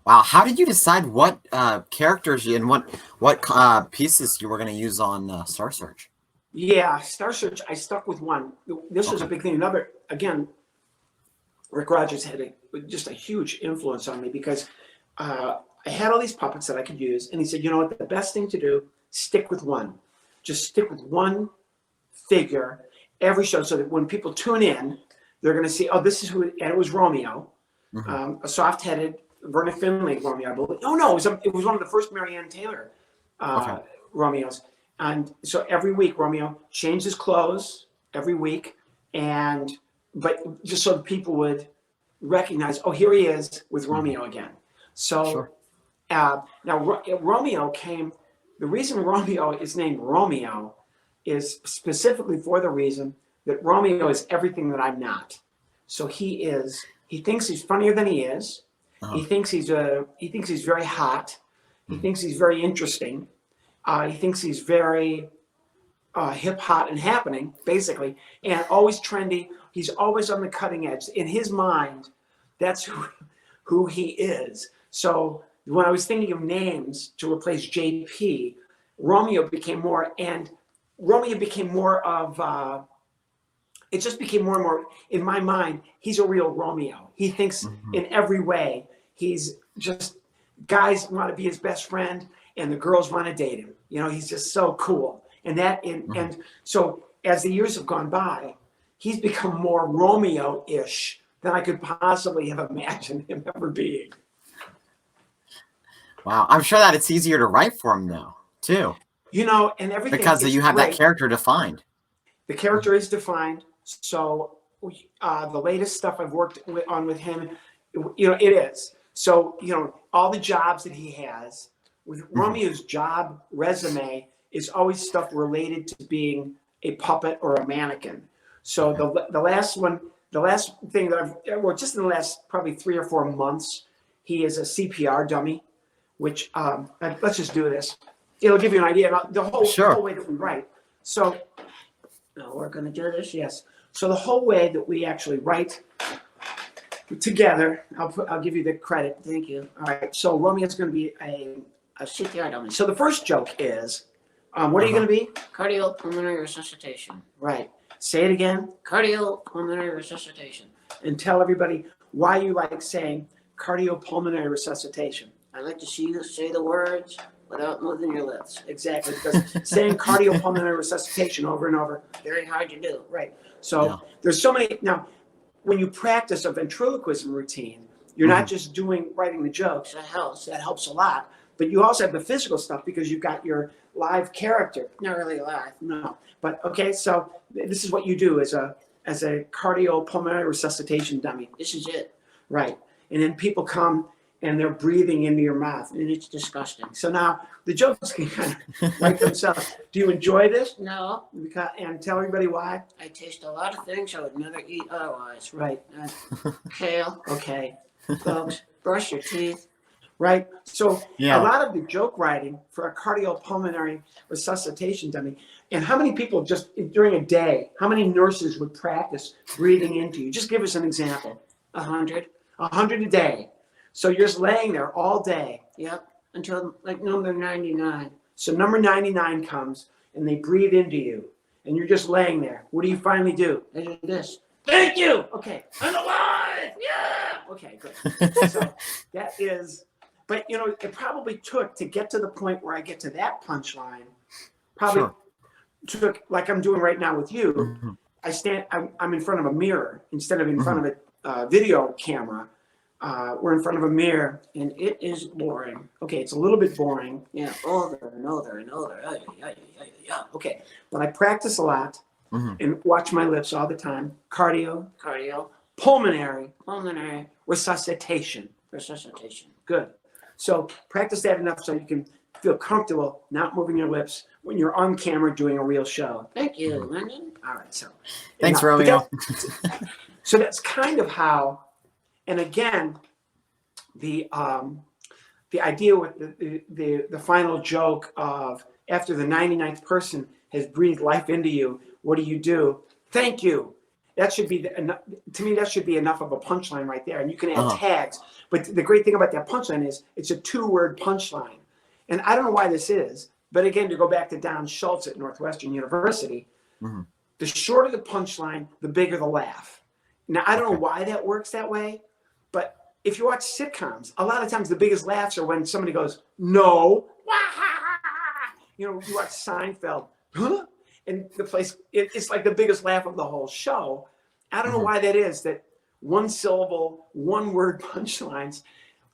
Wow. How did you decide what characters and what pieces you were going to use on Star Search? Yeah, Star Search, I stuck with one. This was a Okay. big thing. Another, again, Rick Rogers had just a huge influence on me because I had all these puppets that I could use. And he said, you know what, the best thing to do, stick with one. Just stick with one figure every show so that when people tune in, they're going to see, oh, this is who, and it was Romeo, a soft-headed Verna Finley Romeo, I believe. Oh, no, it was one of the first Marianne Taylor Okay. Romeos. And so every week, Romeo changed his clothes every week, but just so that people would recognize, oh, here he is with Romeo again. So Sure. now Romeo came. The reason Romeo is named Romeo is specifically for the reason that Romeo is everything that I'm not. So he thinks he's funnier than he is. He thinks he's very hot. He thinks he's very interesting. He thinks he's very hip, hot, and happening, basically, and always trendy. He's always on the cutting edge. In his mind, that's who he is. So when I was thinking of names to replace JP, Romeo became more of, it just became more and more, in my mind, he's a real Romeo. He thinks in every way, he's just, guys want to be his best friend and the girls want to date him. You know, he's just so cool. And so as the years have gone by, he's become more Romeo-ish than I could possibly have imagined him ever being. Wow. I'm sure that it's easier to write for him now, too. You know, and everything Because you have that character defined. The character is defined. So the latest stuff I've worked on with him, you know, it is. So, you know, all the jobs that he has, with Romeo's job resume is always stuff related to being a puppet or a mannequin. So the last thing that just in the last probably 3 or 4 months, he is a CPR dummy, which let's just do this. It'll give you an idea about the whole way that we write. So we're going to do this, yes. So the whole way that we actually write together, I'll give you the credit. Thank you. All right. So Romeo's going to be a CPR dummy. So the first joke is, what are you going to be? Cardiopulmonary resuscitation. Right. Say it again. Cardiopulmonary resuscitation. And tell everybody why you like saying cardiopulmonary resuscitation. I like to see you say the words without moving your lips. Exactly, because saying cardiopulmonary resuscitation over and over, very hard to do. Right. So there's so many. Now, when you practice a ventriloquism routine, you're not just writing the jokes. That helps a lot. But you also have the physical stuff because you've got your live character. Not really live. No. But okay, so this is what you do as a cardiopulmonary resuscitation dummy. This is it. Right. And then people come and they're breathing into your mouth. And it's disgusting. So now the jokes can kind of write themselves. Do you enjoy this? No. And tell everybody why? I taste a lot of things I would never eat otherwise. Right. Kale. Okay. Folks, brush your teeth. Right. So a lot of the joke writing for a cardiopulmonary resuscitation dummy, and how many people just during a day, how many nurses would practice breathing into you? Just give us an example. 100. 100 a day. So you're just laying there all day. Yep. Until like number 99. So number 99 comes and they breathe into you and you're just laying there. What do you finally do? I do this. Thank you. Okay. I'm alive. Yeah. Okay, good. So that is, but you know, it probably took to get to the point where I get to that punchline, probably took, like I'm doing right now with you. I'm in front of a mirror instead of in front of a video camera. We're in front of a mirror, and it is boring. Okay, it's a little bit boring. Yeah, over and over and over. Okay, but I practice a lot and watch my lips all the time. Cardio, pulmonary, resuscitation. Good. So practice that enough so you can feel comfortable not moving your lips when you're on camera doing a real show. Thank you, Landon. All right, so. Thanks, Romeo. So that's kind of how. And again, the idea with the final joke of after the 99th person has breathed life into you, what do? Thank you. That should be to me. That should be enough of a punchline right there, and you can add Uh-huh. tags. But the great thing about that punchline is it's a 2-word punchline, and I don't know why this is. But again, to go back to Don Schultz at Northwestern University, Mhm. the shorter the punchline, the bigger the laugh. Now I don't know Okay. why that works that way, but if you watch sitcoms, a lot of times the biggest laughs are when somebody goes, "No." You know, you watch Seinfeld, huh? And the place, it's like the biggest laugh of the whole show. I don't know Mhm. why that is, that one syllable, 1-word punchlines,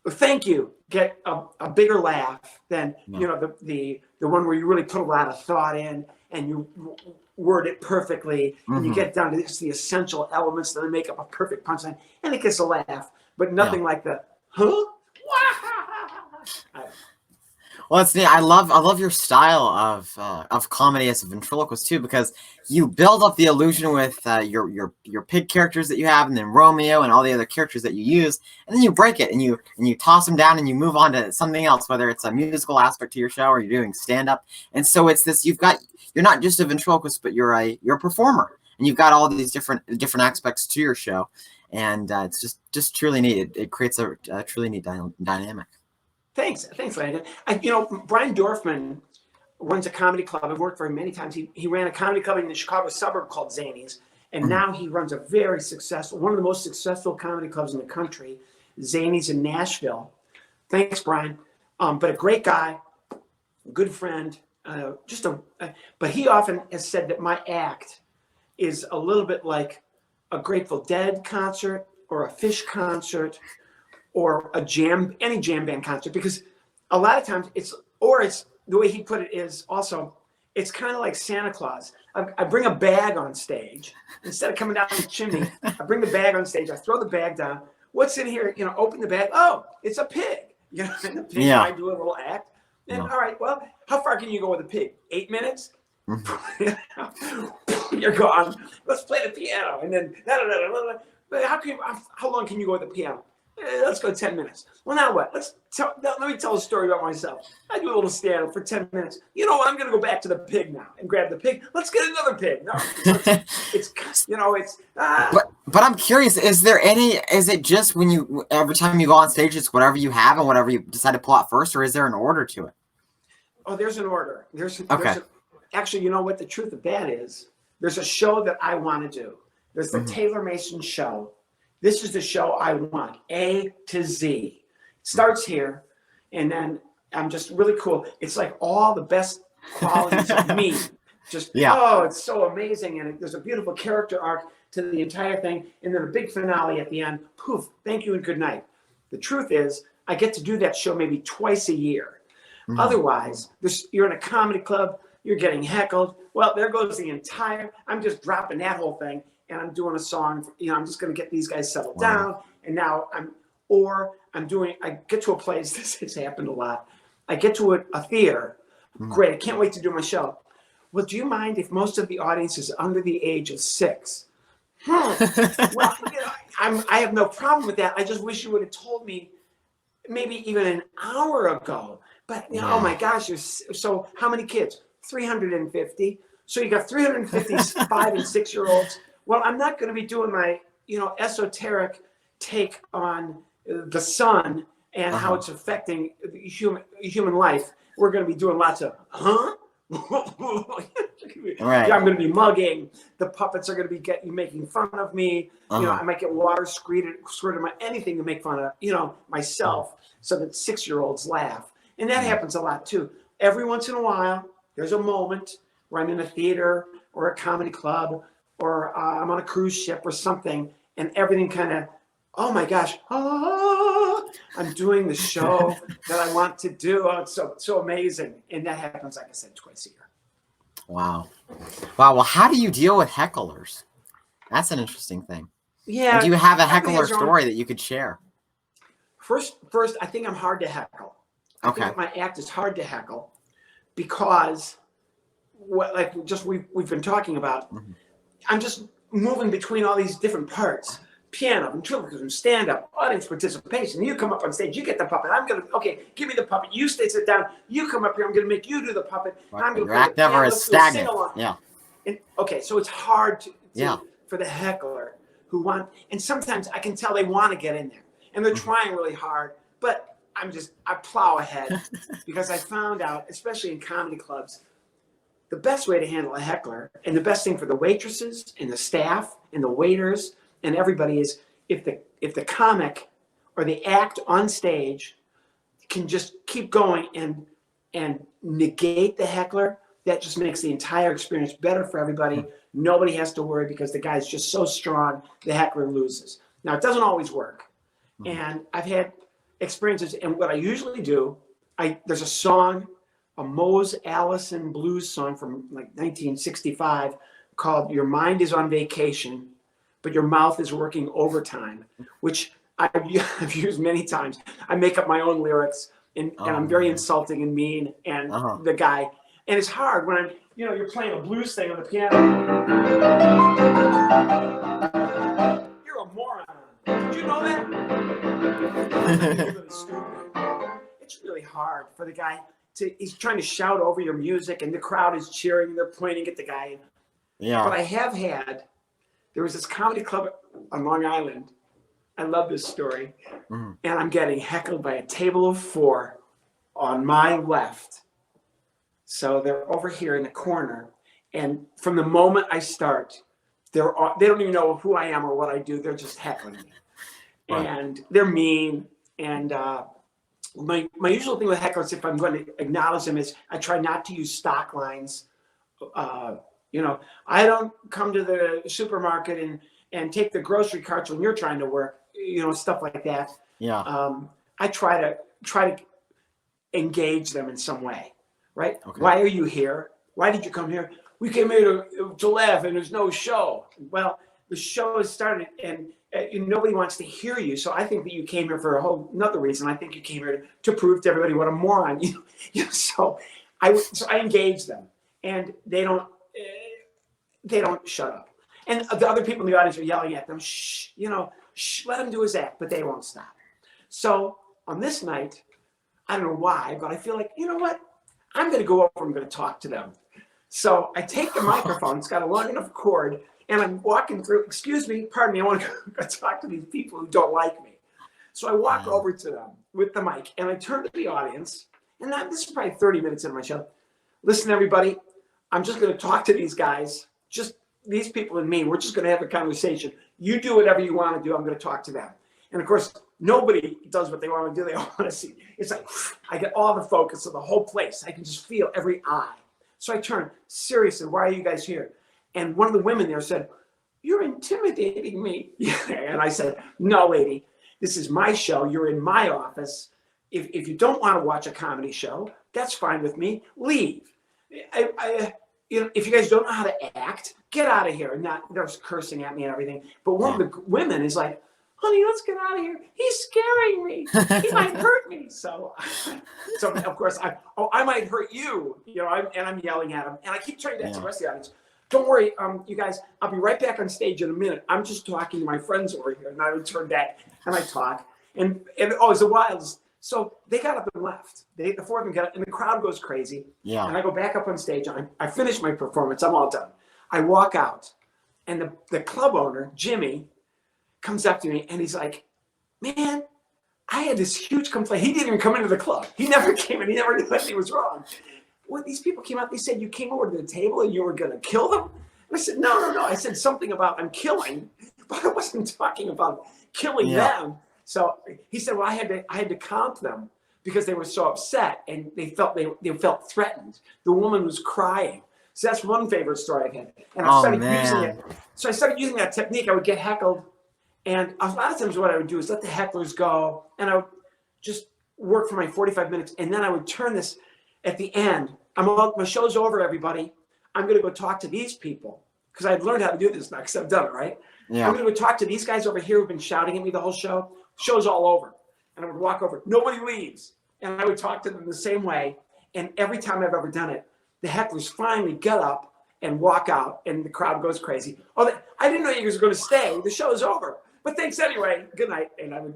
thank you, get a bigger laugh than, Yeah. you know, the one where you really put a lot of thought in and you word it perfectly and you Mhm. get down to just the essential elements that make up a perfect punchline and it gets a laugh, but nothing like the, huh? Well, it's neat. I love your style of comedy as a ventriloquist too, because you build up the illusion with your pig characters that you have, and then Romeo and all the other characters that you use, and then you break it and you toss them down and you move on to something else, whether it's a musical aspect to your show or you're doing stand up. And so it's this. You're not just a ventriloquist, but you're a performer, and you've got all these different aspects to your show, and it's just truly neat. It creates a truly neat dynamic. Thanks, Landon. Brian Dorfman runs a comedy club. I've worked for him many times. He ran a comedy club in the Chicago suburb called Zanies, and now he runs a very successful, one of the most successful comedy clubs in the country, Zanies in Nashville. Thanks, Brian. But a great guy, good friend. But he often has said that my act is a little bit like a Grateful Dead concert or a Fish concert or any jam band concert, because a lot of times it's the way he put it is also, it's kind of like Santa Claus. I bring a bag on stage instead of coming down the chimney. I bring the bag on stage. I throw the bag down. What's in here? Open the bag. Oh, it's a pig. And the pig. Yeah. I do a little act. And all right, well, how far can you go with a pig? 8 minutes. You're gone. Let's play the piano, and then how long can you go with the piano? Let's go 10 minutes. Well, now what? Let me tell a story about myself. I do a little stand-up for 10 minutes. You know what? I'm going to go back to the pig now and grab the pig. Let's get another pig. No, But I'm curious, is it just every time you go on stage, it's whatever you have and whatever you decide to pull out first, or is there an order to it? Oh, there's an order. Okay. Actually, you know what the truth of that is? There's a show that I want to do. There's the Taylor Mason show. This is the show I want, A to Z. It starts here, and then I'm just really cool. It's like all the best qualities of me. It's so amazing. And there's a beautiful character arc to the entire thing. And then a big finale at the end. Poof, thank you and good night. The truth is, I get to do that show maybe twice a year. Mm-hmm. Otherwise, you're in a comedy club, you're getting heckled. Well, there goes I'm just dropping that whole thing. And I'm doing a song, I'm just going to get these guys settled down. And now I get to a place, this has happened a lot. I get to a theater. Great, I can't wait to do my show. Well, do you mind if most of the audience is under the age of 6? Well, I have no problem with that. I just wish you would have told me maybe even an hour ago. But, oh my gosh, so how many kids? 350. So you got 350 5 and 6-year-olds. Well, I'm not going to be doing my, esoteric take on the sun and how it's affecting human life. We're going to be doing lots of, Right. Yeah, I'm going to be mugging. The puppets are going to be making fun of me. I might get water squirted on anything to make fun of, myself, so that 6-year-olds laugh. And that happens a lot too. Every once in a while, there's a moment where I'm in a theater or a comedy club, or I'm on a cruise ship or something, and everything kind of, oh my gosh, I'm doing the show that I want to do. Oh, it's so amazing. And that happens, like I said, twice a year. Wow. Well, how do you deal with hecklers? That's an interesting thing. Yeah. And do you have a heckler story that you could share? First, I think I'm hard to heckle. I think my act is hard to heckle because we've been talking about, I'm just moving between all these different parts. Piano, ventriloquism, stand-up, audience participation. You come up on stage, you get the puppet. Give me the puppet. You sit down. You come up here. I'm going to make you do the puppet. Right. Your act never is stagnant. Yeah. So it's hard for the heckler who and sometimes I can tell they want to get in there and they're trying really hard, but I plow ahead because I found out, especially in comedy clubs, the best way to handle a heckler and the best thing for the waitresses and the staff and the waiters and everybody is if the comic or the act on stage can just keep going and negate the heckler. That just makes the entire experience better for everybody. Nobody has to worry because the guy's just so strong, the heckler loses. Now, it doesn't always work. And I've had experiences, and what I usually do, there's a song, a Mose Allison blues song from like 1965 called Your Mind is on Vacation, but Your Mouth is Working Overtime, which I've used many times. I make up my own lyrics, and I'm very insulting and mean, and the guy, and it's hard when you're playing a blues thing on the piano. You're a moron. Did you know that? Really stupid. It's really hard for the guy he's trying to shout over your music and the crowd is cheering, they're pointing at the guy. Yeah. But I have there was this comedy club on Long Island. I love this story. And I'm getting heckled by a table of 4 on my left. So they're over here in the corner. And from the moment I start, they don't even know who I am or what I do. They're just heckling me. Right. And they're mean. And my usual thing with hecklers, if I'm going to acknowledge them, is I try not to use stock lines. I don't come to the supermarket and take the grocery carts when you're trying to work, stuff like that. Yeah. I try to engage them in some way, right? Okay. Why are you here? Why did you come here? We came here to laugh and there's no show. Well, the show has started and nobody wants to hear you. So I think that you came here for a whole another reason. I think you came here to prove to everybody what a moron you. So I engage them, and they don't shut up. And the other people in the audience are yelling at them, shh, let him do his act, but they won't stop. So on this night, I don't know why, but I feel like, you know what? I'm going to go over and I'm going to talk to them. So I take the microphone, it's got a long enough cord, and I'm walking through, excuse me, pardon me, I want to go talk to these people who don't like me. So I walk over to them with the mic, and I turn to the audience, and this is probably 30 minutes into my show. Listen, everybody, I'm just going to talk to these guys, just these people and me. We're just going to have a conversation. You do whatever you want to do. I'm going to talk to them. And of course, nobody does what they want to do. They all want to see. It's like I get all the focus of the whole place. I can just feel every eye. So I turn, seriously, why are you guys here? And one of the women there said, you're intimidating me. And I said, no, lady, this is my show. You're in my office. If you don't want to watch a comedy show, that's fine with me. Leave. If you guys don't know how to act, get out of here. And they're cursing at me and everything. But one of the women is like, honey, let's get out of here. He's scaring me. He might hurt me. So of course, I might hurt you. I'm yelling at him. And I keep turning back to the rest of the audience. Don't worry, you guys, I'll be right back on stage in a minute. I'm just talking to my friends over here. And I would turn back and I talk. And it's the wildest. So they got up and left. The 4 of them got up and the crowd goes crazy. Yeah. And I go back up on stage. I finish my performance. I'm all done. I walk out and the club owner, Jimmy, comes up to me and he's like, man, I had this huge complaint. He didn't even come into the club. He never came in. He never knew anything was wrong. When these people came out, they said, you came over to the table and you were going to kill them? And I said, no. I said something about I'm killing, but I wasn't talking about killing them. So he said, well, I had to comp them because they were so upset and they felt threatened. The woman was crying. So that's one favorite story I've had. And I started using it. So I started using that technique. I would get heckled. And a lot of times what I would do is let the hecklers go. And I would just work for my 45 minutes. And then I would turn this at the end. My show's over, everybody. I'm going to go talk to these people. Because I've learned how to do this now because I've done it, right? Yeah. I'm going to go talk to these guys over here who've been shouting at me the whole show. Show's all over. And I would walk over. Nobody leaves. And I would talk to them the same way. And every time I've ever done it, the hecklers finally get up and walk out. And the crowd goes crazy. Oh, I didn't know you guys were going to stay. The show's over. But thanks anyway. Good night. And I would,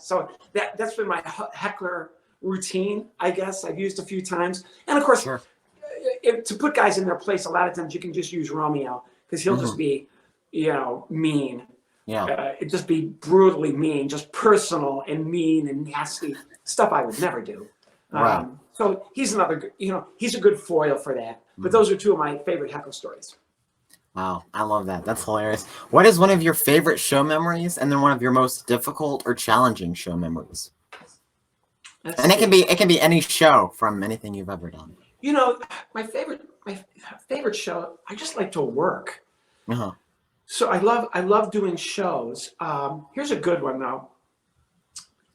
So that's been my heckler routine, I guess. I've used a few times. And of course, to put guys in their place, a lot of times you can just use Romeo because he'll just be mean. Yeah. It'd just be brutally mean, just personal and mean and nasty stuff I would never do. Right. So he's another, he's a good foil for that. But those are two of my favorite heckle stories. Wow, I love that. That's hilarious. What is one of your favorite show memories, and then one of your most difficult or challenging show memories? And it can be any show from anything you've ever done. My favorite show, I just like to work. Uh-huh. So I love doing shows. Here's a good one though.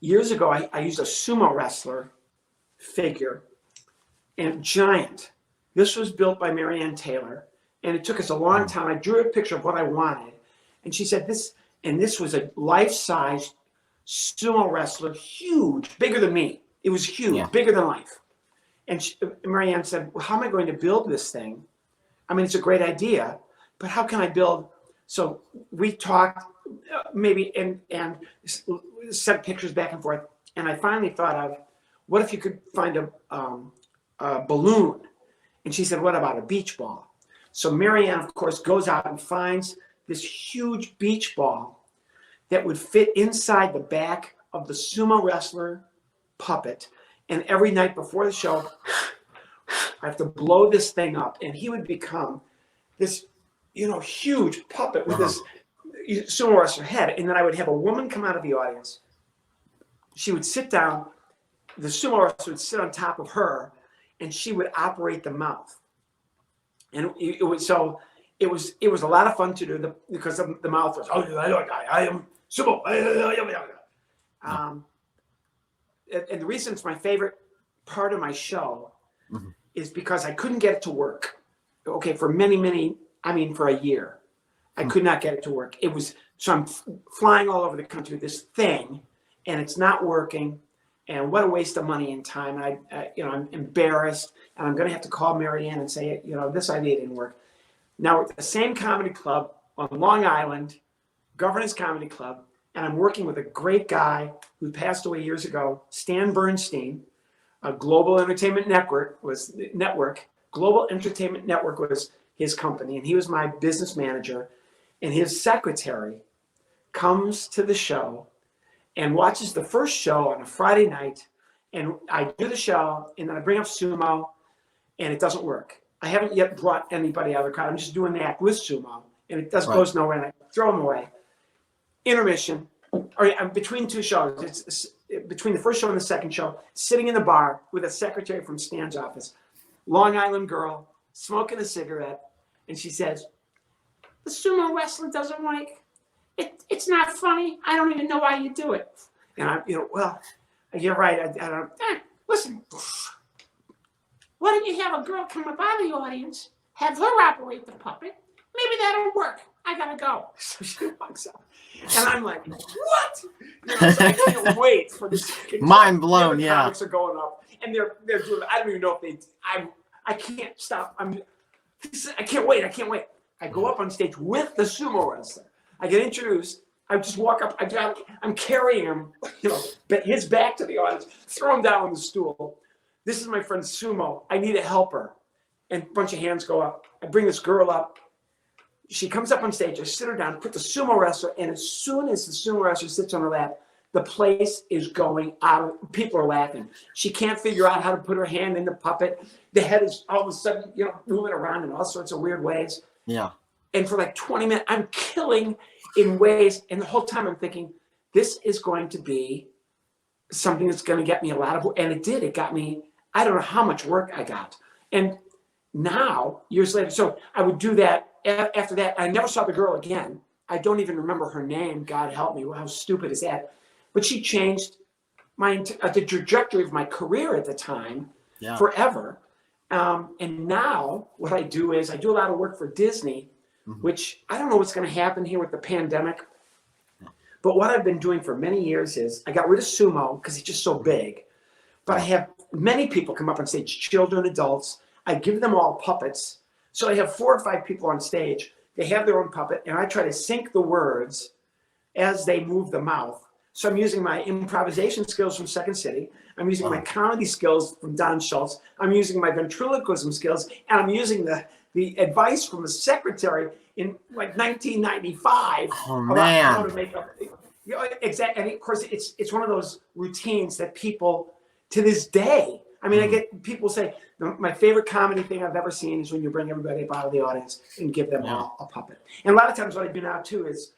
Years ago, I used a sumo wrestler figure, and giant. This was built by Marianne Taylor, and it took us a long time. I drew a picture of what I wanted, and she said this was a life-size sumo wrestler, huge, bigger than me. It was huge, bigger than life. And Marianne said, well, how am I going to build this thing? I mean, it's a great idea, but how can I build? So we talked maybe and sent pictures back and forth. And I finally thought of, what if you could find a balloon? And she said, what about a beach ball? So Marianne, of course, goes out and finds this huge beach ball that would fit inside the back of the sumo wrestler puppet. And every night before the show, I have to blow this thing up, and he would become this, huge puppet with this sumo wrestler head. And then I would have a woman come out of the audience. She would sit down. The sumo wrestler would sit on top of her, and she would operate the mouth. And it was a lot of fun to do because the mouth was, I am sumo. And the reason it's my favorite part of my show is because I couldn't get it to work. Okay, for for a year. I could not get it to work. So I'm flying all over the country with this thing, and it's not working. And what a waste of money and time. And I'm embarrassed, and I'm going to have to call Marianne and say, this idea didn't work. Now we're at the same comedy club on Long Island, Governance Comedy Club, and I'm working with a great guy who passed away years ago, Stan Bernstein. Global Entertainment Network was his company, and he was my business manager. And his secretary comes to the show and watches the first show on a Friday night, and I do the show, and then I bring up sumo, and it doesn't work. I haven't yet brought anybody out of the crowd. I'm just doing the act with sumo, and it goes nowhere, and I throw them away. Intermission, or between two shows, it's between the first show and the second show, sitting in the bar with a secretary from Stan's office, Long Island girl, smoking a cigarette, and she says, the sumo wrestling doesn't work. It's not funny. I don't even know why you do it. And you're right. I don't. Listen, why don't you have a girl come up out of the audience, have her operate the puppet? Maybe that'll work. I gotta go. So she walks out, and I'm like, what? So I can't wait for this. Mind blown. The Yeah. comics are going up, and they're doing. I don't even know if I can't stop. I can't wait. I go up on stage with the sumo wrestler. I get introduced. I just walk up. I'm carrying him, his back to the audience, throw him down on the stool. This is my friend Sumo. I need a helper. And a bunch of hands go up. I bring this girl up. She comes up on stage. I sit her down, put the sumo wrestler, and as soon as the sumo wrestler sits on her lap, the place is going out. People are laughing. She can't figure out how to put her hand in the puppet. The head is all of a sudden, moving around in all sorts of weird ways. Yeah. And for like 20 minutes, I'm killing in ways. And the whole time I'm thinking, this is going to be something that's going to get me a lot of work. And it did. It got me, I don't know how much work I got. And now, years later, so I would do that. After that, I never saw the girl again. I don't even remember her name. God help me. How stupid is that? But she changed the trajectory of my career at the time forever. And now what I do is I do a lot of work for Disney, which I don't know what's going to happen here with the pandemic. But what I've been doing for many years is I got rid of sumo because it's just so big. But I have many people come up on stage, children, adults. I give them all puppets. So I have 4 or 5 people on stage. They have their own puppet, and I try to sync the words as they move the mouth. So I'm using my improvisation skills from Second City. I'm using my comedy skills from Don Schultz. I'm using my ventriloquism skills, and I'm using the advice from the secretary in like 1995 Oh about how man. to make up. You know, exactly. And of course, it's one of those routines that people to this day. I mean, I get people say my favorite comedy thing I've ever seen is when you bring everybody up out of the audience and give them all a puppet. And a lot of times, what I do now too is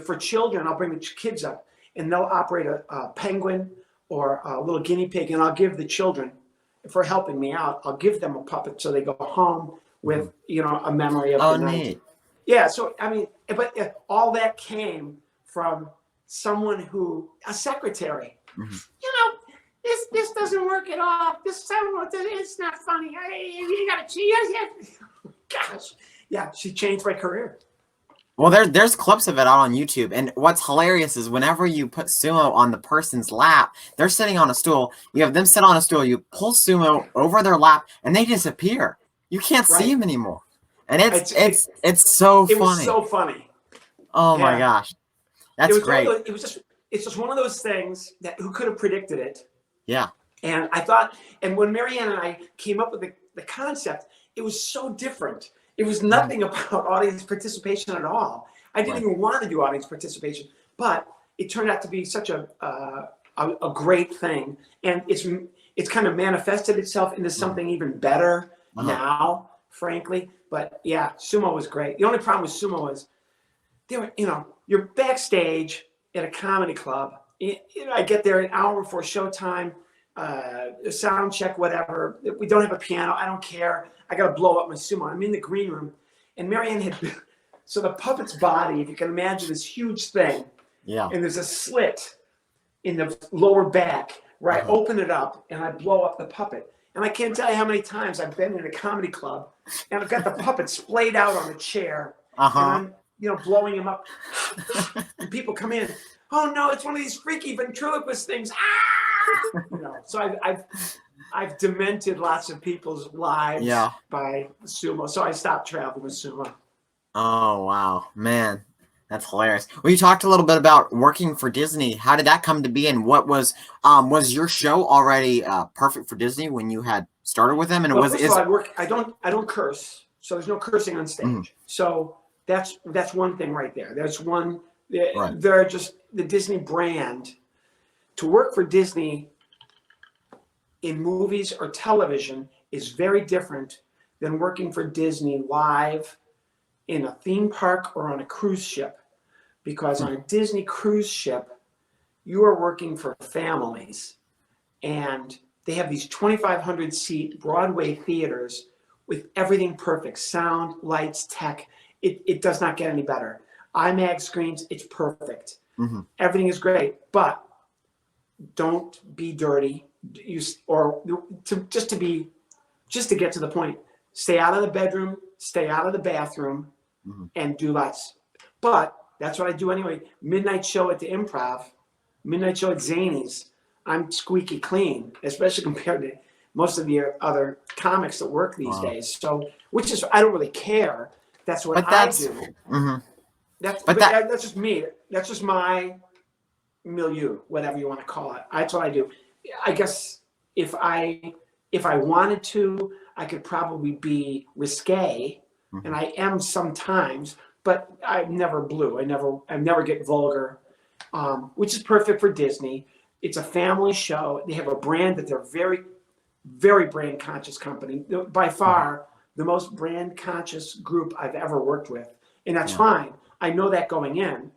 for children, I'll bring the kids up and they'll operate a penguin or a little guinea pig, and I'll give the children, for helping me out, I'll give them a puppet so they go home with a memory of the night. Neat. Yeah. So I mean, but all that came from someone a secretary. This doesn't work at all. It's not funny. You gotta cheat. Gosh, yeah. She changed my career. Well, there's clips of it out on YouTube, and what's hilarious is whenever you put Sumo on the person's lap, they're sitting on a stool. You have them sit on a stool. You pull Sumo over their lap, and they disappear. You can't see them anymore, and it's so funny. It was so funny. Oh my gosh, that's great. It's just one of those things that who could have predicted it. Yeah. And I thought, and when Marianne and I came up with the concept, it was so different. It was nothing about audience participation at all. I didn't even want to do audience participation, but it turned out to be such a great thing. And it's kind of manifested itself into something even better now, frankly. But yeah, Sumo was great. The only problem with Sumo is you're backstage at a comedy club. I get there an hour before showtime, sound check, whatever. We don't have a piano. I don't care. I got to blow up my Sumo. I'm in the green room, and Marianne so the puppet's body, if you can imagine, this huge thing. Yeah. And there's a slit in the lower back where I open it up and I blow up the puppet. And I can't tell you how many times I've been in a comedy club and I've got the puppet splayed out on a chair. And I'm, blowing him up. And people come in. Oh no, it's one of these freaky ventriloquist things. So I've demented lots of people's lives by Sumo. So I stopped traveling with Sumo. Oh wow, man, that's hilarious. Well, you talked a little bit about working for Disney. How did that come to be, and what was your show already perfect for Disney when you had started with them? And first of all, I don't curse, so there's no cursing on stage. So that's one thing right there. There's one. They're just the Disney brand. To work for Disney in movies or television is very different than working for Disney live in a theme park or on a cruise ship. Because on a Disney cruise ship, you are working for families, and they have these 2,500 seat Broadway theaters with everything perfect: sound, lights, tech. It does not get any better. IMAX screens, it's perfect. Everything is great, but don't be dirty. Just to get to the point, stay out of the bedroom, stay out of the bathroom, and do lots. But that's what I do anyway. Midnight show at the Improv, midnight show at Zany's. I'm squeaky clean, especially compared to most of the other comics that work these days. So, I don't really care. That's what I do. That's just me. That's just my milieu, whatever you want to call it. That's what I do. I guess if I wanted to, I could probably be risque, and I am sometimes, but I never blew. I never get vulgar, which is perfect for Disney. It's a family show. They have a brand that they're very, very brand conscious company. By far, the most brand conscious group I've ever worked with, and that's fine. I know that going in.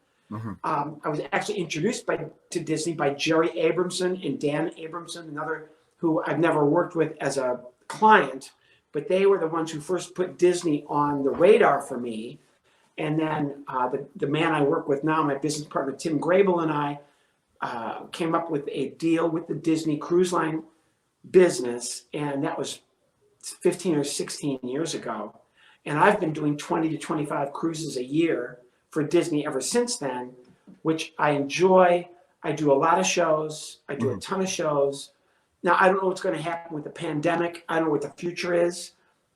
I was actually introduced to Disney by Jerry Abramson and Dan Abramson, another who I've never worked with as a client, but they were the ones who first put Disney on the radar for me. And then the man I work with now, my business partner, Tim Grable, and I came up with a deal with the Disney Cruise Line business. And that was 15 or 16 years ago. And I've been doing 20 to 25 cruises a year for Disney ever since then, which I enjoy. I do a lot of shows. I do a ton of shows. Now, I don't know what's going to happen with the pandemic. I don't know what the future is.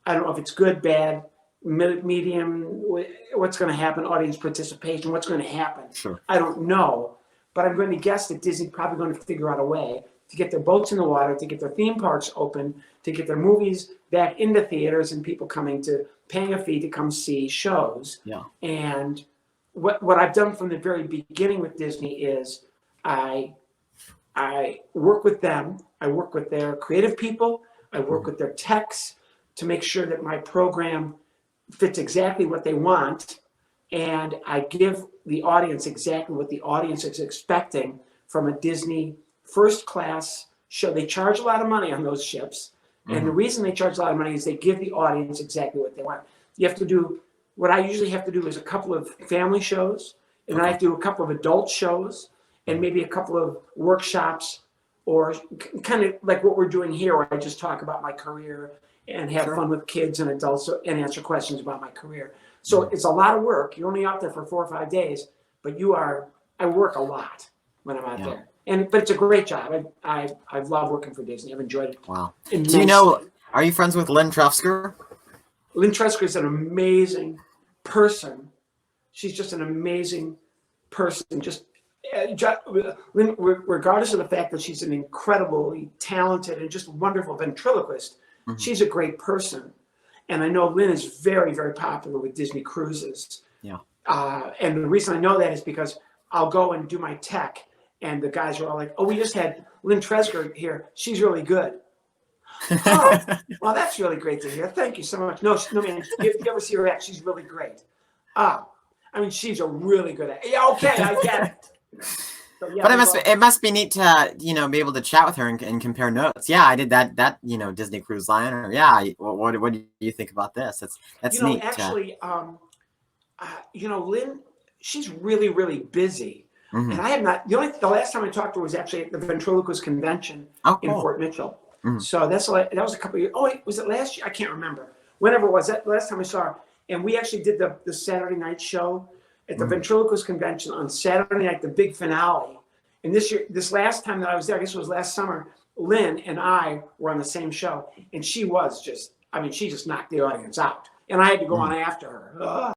I don't know if it's good, bad, medium, what's going to happen, audience participation, what's going to happen. Sure. I don't know, but I'm going to guess that Disney's probably going to figure out a way to get their boats in the water, to get their theme parks open, to get their movies back into theaters and people paying a fee to come see shows. Yeah. And what I've done from the very beginning with Disney is I work with them. I work with their creative people. I work with their techs to make sure that my program fits exactly what they want. And I give the audience exactly what the audience is expecting from a Disney first class show. They charge a lot of money on those ships. And the reason they charge a lot of money is they give the audience exactly what they want. You have to do, what I usually have to do is a couple of family shows, and then I have to do a couple of adult shows, and maybe a couple of workshops, or kind of like what we're doing here, where I just talk about my career and have fun with kids and adults and answer questions about my career. So it's a lot of work. You're only out there for 4 or 5 days, but I work a lot when I'm out there. But it's a great job. I've loved working for Disney. I've enjoyed it. Wow. Immensely. Do you know, are you friends with Lynn Trefsker? Lynn Trefsker is an amazing person. She's just an amazing person. Lynn, regardless of the fact that she's an incredibly talented and just wonderful ventriloquist, she's a great person. And I know Lynn is very, very popular with Disney Cruises. Yeah. And the reason I know that is because I'll go and do my tech, and the guys are all like, "Oh, we just had Lynn Trefsker here. She's really good." Oh, well, that's really great to hear. Thank you so much. No, man, if you ever see her act, she's really great. She's a really good act. Yeah, okay, I get it. So, yeah, but it must be neat to be able to chat with her and compare notes. Yeah, I did that Disney Cruise Line, or what do you think about this? That's neat. Actually, Lynn, she's really, really busy. And I have not. The last time I talked to her was actually at the ventriloquist convention in Fort Mitchell. So that was a couple of years. Oh, wait, was it last year? I can't remember. Whenever it was, that last time I saw her, and we actually did the Saturday night show at the ventriloquist convention on Saturday night, the big finale. And this last time that I was there, I guess it was last summer, Lynn and I were on the same show, and she just knocked the audience out, and I had to go on after her. Ugh.